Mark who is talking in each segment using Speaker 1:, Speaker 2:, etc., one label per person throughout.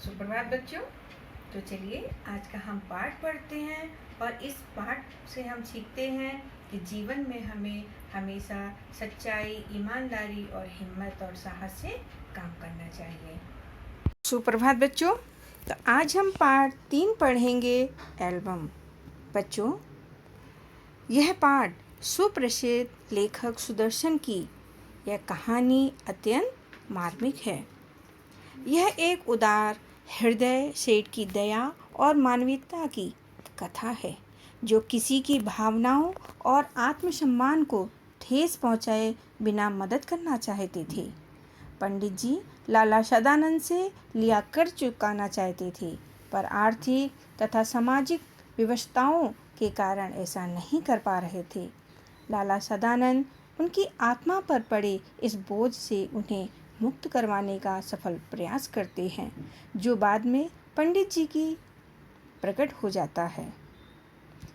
Speaker 1: सुप्रभात बच्चों। तो चलिए आज का हम पाठ पढ़ते हैं और इस पाठ से हम सीखते हैं कि जीवन में हमें हमेशा सच्चाई, ईमानदारी और हिम्मत और साहस से काम करना चाहिए। सुप्रभात बच्चों। तो आज हम पाठ 3 पढ़ेंगे, एल्बम। बच्चों, यह पाठ सुप्रसिद्ध लेखक सुदर्शन की यह कहानी अत्यंत मार्मिक है। यह एक उदार हृदय सेठ की दया और मानवीयता की कथा है, जो किसी की भावनाओं और आत्मसम्मान को ठेस पहुंचाए बिना मदद करना चाहते थे। पंडित जी लाला सदानंद से लिया कर चुकाना चाहते थे, पर आर्थिक तथा सामाजिक विवशताओं के कारण ऐसा नहीं कर पा रहे थे। लाला सदानंद उनकी आत्मा पर पड़े इस बोझ से उन्हें मुक्त करवाने का सफल प्रयास करते हैं, जो बाद में पंडित जी की प्रकट हो जाता है।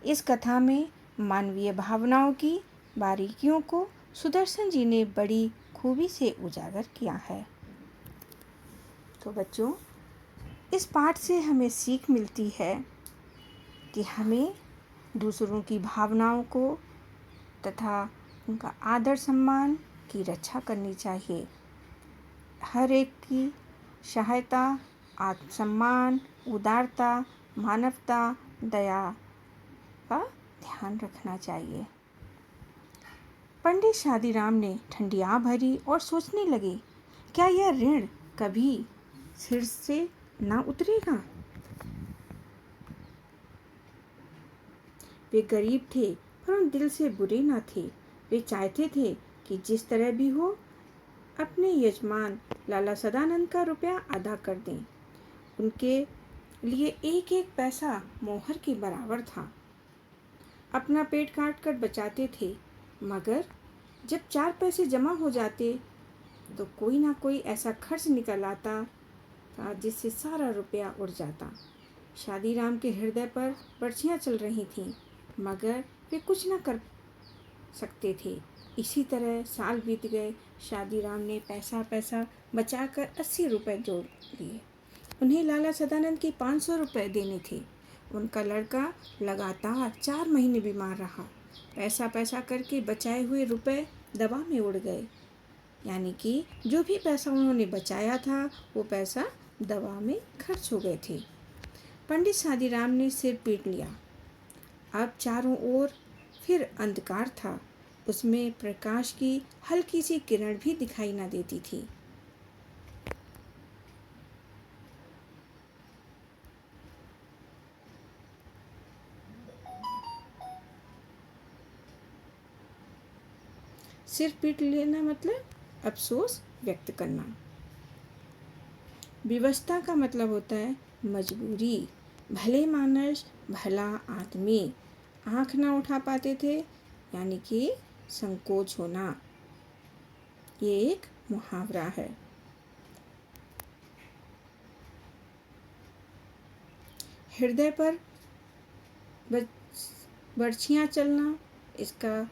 Speaker 1: इस कथा में मानवीय भावनाओं की बारीकियों को सुदर्शन जी ने बड़ी खूबी से उजागर किया है। तो बच्चों, इस पाठ से हमें सीख मिलती है कि हमें दूसरों की भावनाओं को तथा उनका आदर सम्मान की रक्षा करनी चाहिए। हर एक की सहायता, आत्मसम्मान, उदारता, मानवता, दया का ध्यान रखना चाहिए। पंडित शादीराम ने ठंडी आह भरी और सोचने लगे, क्या यह ऋण कभी सिर से ना उतरेगा? वे गरीब थे, पर उन दिल से बुरे ना थे। वे चाहते थे कि जिस तरह भी हो अपने यजमान लाला सदानंद का रुपया अदा कर दें। उनके लिए एक एक पैसा मोहर के बराबर था। अपना पेट काट कर बचाते थे, मगर जब 4 पैसे जमा हो जाते तो कोई ना कोई ऐसा खर्च निकल आता था जिससे सारा रुपया उड़ जाता। शादीराम के हृदय पर बर्छियाँ चल रही थीं, मगर वे कुछ न कर सकते थे। इसी तरह साल बीत गए। शादीराम ने पैसा बचाकर 80 रुपये जोड़ लिए। उन्हें लाला सदानंद के 500 रुपये देने थे। उनका लड़का लगातार 4 महीने बीमार रहा। पैसा करके बचाए हुए रुपए दवा में उड़ गए, यानी कि जो भी पैसा उन्होंने बचाया था वो पैसा दवा में खर्च हो गए थे। पंडित शादीराम ने सिर पीट लिया। अब चारों ओर फिर अंधकार था। उसमें प्रकाश की हल्की सी किरण भी दिखाई न देती थी। सिर पीट लेना मतलब अफसोस व्यक्त करना। विवशता का मतलब होता है मजबूरी। भले मानस, भला आदमी आँख ना उठा पाते थे, यानी कि संकोच होना। ये एक मुहावरा है। हृदय पर बर्छियाँ चलना, इसका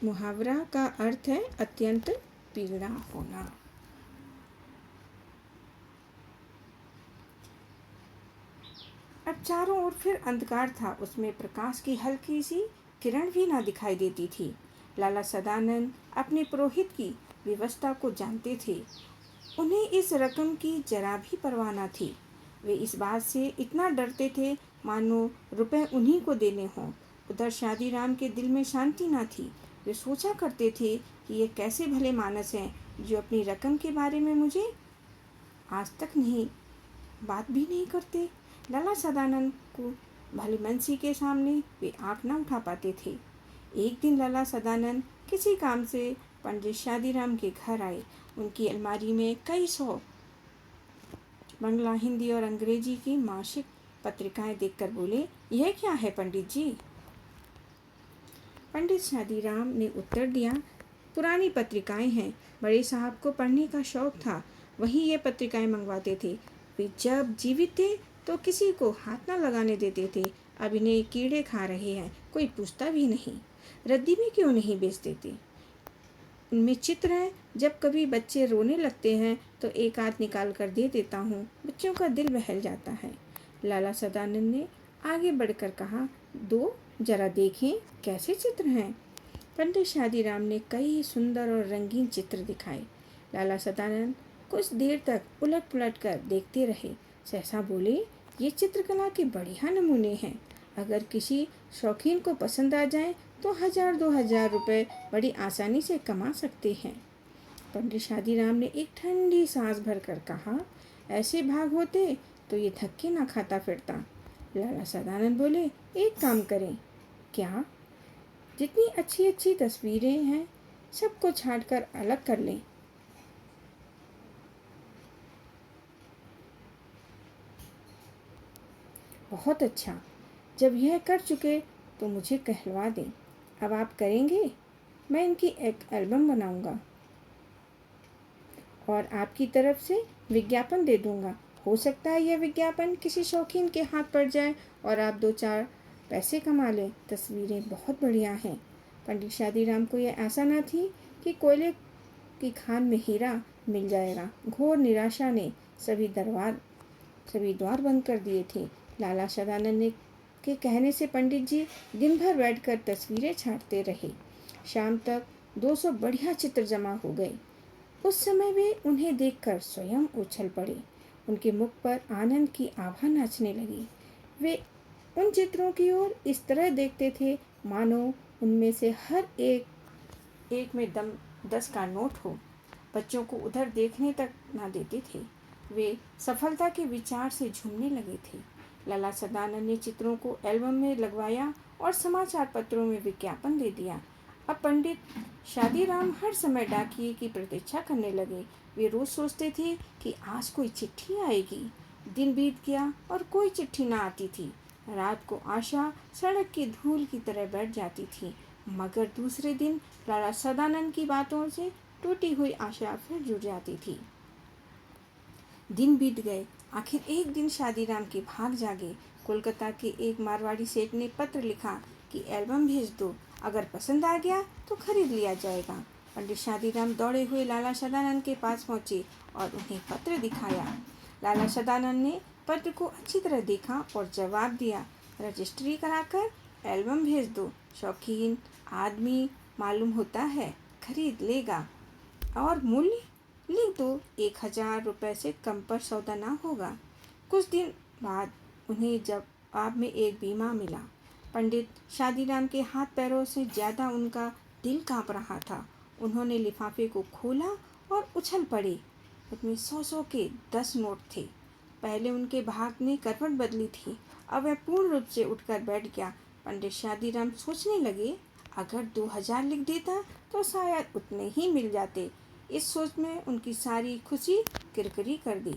Speaker 1: मुहावरा का अर्थ है अत्यंत पीड़ा होना। अब चारों ओर फिर अंधकार था। उसमें प्रकाश की हल्की सी किरण भी ना दिखाई देती थी। लाला सदानंद अपने पुरोहित की व्यवस्था को जानते थे। उन्हें इस रकम की जरा भी परवाह न थी। वे इस बात से इतना डरते थे मानो रुपए उन्हीं को देने हों। उधर शादीराम के दिल में शांति न थी। वे सोचा करते थे कि ये कैसे भले मानस हैं जो अपनी रकम के बारे में मुझे आज तक नहीं बात भी नहीं करते। लाला सदानंद को भली मनसी के सामने वे आँख न उठा पाते थे। एक दिन लाला सदानंद किसी काम से पंडित शादीराम के घर आए। उनकी अलमारी में कई 100 बंगला, हिंदी और अंग्रेजी की मासिक पत्रिकाएं देखकर बोले, यह क्या है पंडित जी? पंडित शादीराम ने उत्तर दिया, पुरानी पत्रिकाएं हैं। बड़े साहब को पढ़ने का शौक था, वही ये पत्रिकाएं मंगवाते थे। वे जब जीवित थे तो किसी को हाथ न लगाने देते थे। अब इन्हें कीड़े खा रहे हैं, कोई पूछता भी नहीं। रद्दी में क्यों नहीं बेच देते? उनमें चित्र हैं। जब कभी बच्चे रोने लगते हैं तो एक आध निकाल कर दे देता हूँ। बच्चों का दिल बहल जाता है। लाला सदानंद ने आगे बढ़कर कहा, दो जरा देखें कैसे चित्र हैं। पंडित शादीराम ने कई सुंदर और रंगीन चित्र दिखाए। लाला सदानंद कुछ देर तक उलट पुलट कर देखते रहे। सहसा बोले, ये चित्रकला के बढ़िया नमूने हैं। अगर किसी शौकीन को पसंद आ जाए तो 1000-2000 रुपये बड़ी आसानी से कमा सकते हैं। पंडित शादीराम ने एक ठंडी सांस भरकर कहा, ऐसे भाग होते तो ये धक्के ना खाता फिरता। लाला सदानंद बोले, एक काम करें। क्या? जितनी अच्छी अच्छी तस्वीरें हैं सबको छांट कर अलग कर लें। बहुत अच्छा। जब यह कर चुके तो मुझे कहलवा दें। अब आप करेंगे? मैं इनकी एक एल्बम बनाऊंगा और आपकी तरफ से विज्ञापन दे दूंगा। हो सकता है यह विज्ञापन किसी शौकीन के हाथ पड़ जाए और आप 2-4 पैसे कमा लें। तस्वीरें बहुत बढ़िया हैं। पंडित शादीराम को यह आशा न थी कि कोयले की खान में हीरा मिल जाएगा। घोर निराशा ने सभी द्वार बंद कर दिए थे। लाला सदानंद ने के कहने से पंडित जी दिन भर बैठकर तस्वीरें छांटते रहे। शाम तक 200 बढ़िया चित्र जमा हो गए। उस समय वे उन्हें देखकर स्वयं उछल पड़े। उनके मुख पर आनंद की आभा नाचने लगी। वे उन चित्रों की ओर इस तरह देखते थे मानो उनमें से हर एक में 10 का नोट हो। बच्चों को उधर देखने तक ना देते थे। वे सफलता के विचार से झूमने लगे थे। लाला सदानंद ने चित्रों को एल्बम में लगवाया और समाचार पत्रों में विज्ञापन दे दिया। अब पंडित शादीराम हर समय डाकिये की प्रतीक्षा करने लगे। वे रोज सोचते थे कि आज कोई चिट्ठी आएगी। दिन बीत गया और कोई चिट्ठी ना आती थी। रात को आशा सड़क की धूल की तरह बैठ जाती थी। मगर दूसरे दिन लाला सदानंद की बातों से टूटी हुई आशा फिर जुड़ जाती थी। दिन बीत गए। आखिर एक दिन शादीराम के भाग जागे। कोलकाता के एक मारवाड़ी सेठ ने पत्र लिखा कि एल्बम भेज दो, अगर पसंद आ गया तो खरीद लिया जाएगा। पंडित शादीराम दौड़े हुए लाला सदानंद के पास पहुंचे और उन्हें पत्र दिखाया। लाला सदानंद ने पत्र को अच्छी तरह देखा और जवाब दिया, रजिस्ट्री कराकर एल्बम भेज दो। शौकीन आदमी मालूम होता है, खरीद लेगा। और मूल्य लिख दो, 1000 रुपये से कम पर सौदा ना होगा। कुछ दिन बाद उन्हें जवाब में एक बीमा मिला। पंडित शादीराम के हाथ पैरों से ज़्यादा उनका दिल कांप रहा था। उन्होंने लिफाफे को खोला और उछल पड़े। उसमें 100 के 10 नोट थे। पहले उनके भाग ने करवट बदली थी। अब वह पूर्ण रूप से उठकर बैठ गया। पंडित शादीराम सोचने लगे, अगर 2000 लिख देता तो शायद उतने ही मिल जाते। इस सोच में उनकी सारी खुशी किरकिरी कर दी।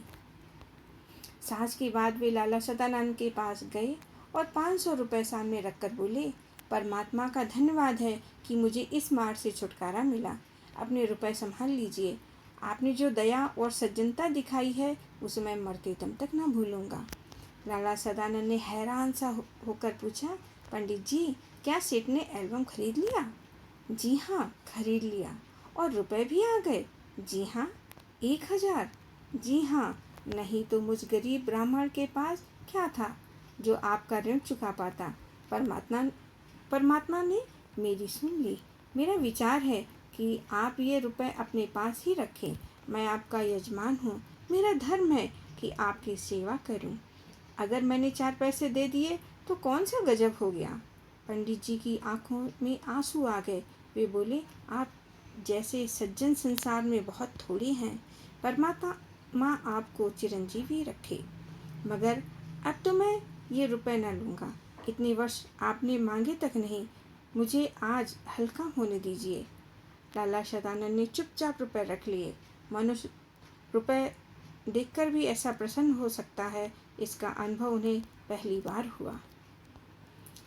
Speaker 1: सांझ के बाद वे लाला सदानंद के पास गए और 500 रुपये सामने रखकर बोले, परमात्मा का धन्यवाद है कि मुझे इस मार से छुटकारा मिला। अपने रुपए संभाल लीजिए। आपने जो दया और सज्जनता दिखाई है उसे मैं मरते दम तक ना भूलूंगा। लाला सदानंद ने हैरान सा होकर पूछा, पंडित जी क्या सेठ ने एल्बम खरीद लिया? जी हाँ, खरीद लिया। और रुपए भी आ गए? जी हाँ। 1000? जी हाँ। नहीं तो मुझ गरीब ब्राह्मण के पास क्या था जो आपका ऋण चुका पाता। परमात्मा ने मेरी सुन ली। मेरा विचार है कि आप ये रुपए अपने पास ही रखें। मैं आपका यजमान हूँ। मेरा धर्म है कि आपकी सेवा करूँ। अगर मैंने 4 पैसे दे दिए तो कौन सा गजब हो गया। पंडित जी की आंखों में आंसू आ गए। वे बोले, आप जैसे सज्जन संसार में बहुत थोड़े हैं। परमात्मा आपको चिरंजीवी रखे। मगर अब तो मैं ये रुपए न लूँगा। इतने वर्ष आपने मांगे तक नहीं। मुझे आज हल्का होने दीजिए। लाला सदानंद ने चुपचाप रुपए रख लिए। मनुष्य रुपए देखकर भी ऐसा प्रसन्न हो सकता है, इसका अनुभव उन्हें पहली बार हुआ।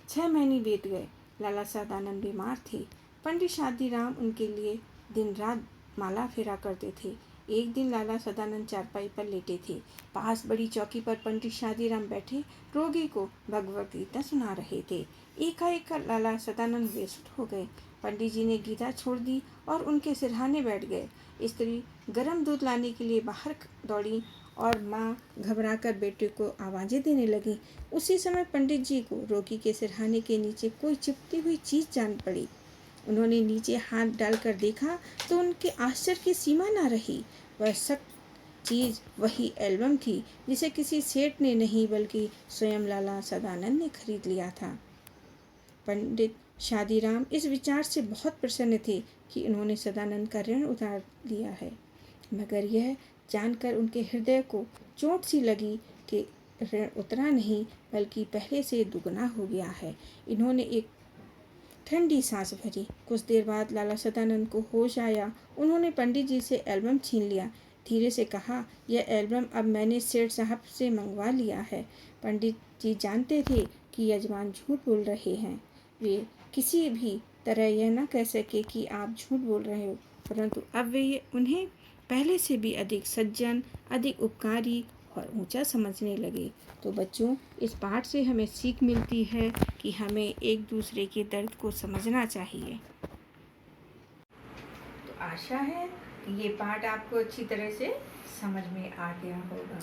Speaker 1: 6 महीने बीत गए। लाला सदानंद बीमार थे। पंडित शादीराम उनके लिए दिन रात माला फेरा करते थे। एक दिन लाला सदानंद चारपाई पर लेटे थे। पास बड़ी चौकी पर पंडित शादीराम बैठे रोगी को भगवत गीता सुना रहे थे। एकाएक लाला सदानंद बेसुध हो गए। पंडित जी ने गीता छोड़ दी और उनके सिरहाने बैठ गए। स्त्री गर्म दूध लाने के लिए बाहर दौड़ी और माँ घबराकर बेटे को आवाज़ें देने लगी। उसी समय पंडित जी को रोगी के सिरहाने के नीचे कोई चिपटी हुई चीज़ जान पड़ी। उन्होंने नीचे हाथ डालकर देखा तो उनके आश्चर्य की सीमा न रही। वह सख्त चीज़ वही एल्बम थी जिसे किसी सेठ ने नहीं बल्कि स्वयं लाला सदानंद ने खरीद लिया था। पंडित शादीराम इस विचार से बहुत प्रसन्न थे कि उन्होंने सदानंद का ऋण उतार दिया है, मगर यह जानकर उनके हृदय को चोट सी लगी कि ऋण उतरा नहीं बल्कि पहले से दुगना हो गया है। इन्होंने एक ठंडी सांस भरी। कुछ देर बाद लाला सदानंद को होश आया। उन्होंने पंडित जी से एल्बम छीन लिया। धीरे से कहा, यह एल्बम अब मैंने सेठ साहब से मंगवा लिया है। पंडित जी जानते थे कि यजमान झूठ बोल रहे हैं। वे किसी भी तरह यह न कह सके कि आप झूठ बोल रहे हो, परंतु अब वे उन्हें पहले से भी अधिक सज्जन, अधिक उपकारी और ऊंचा समझने लगे। तो बच्चों, इस पाठ से हमें सीख मिलती है कि हमें एक दूसरे के दर्द को समझना चाहिए। तो आशा है कि ये पाठ आपको अच्छी तरह से समझ में आ गया होगा।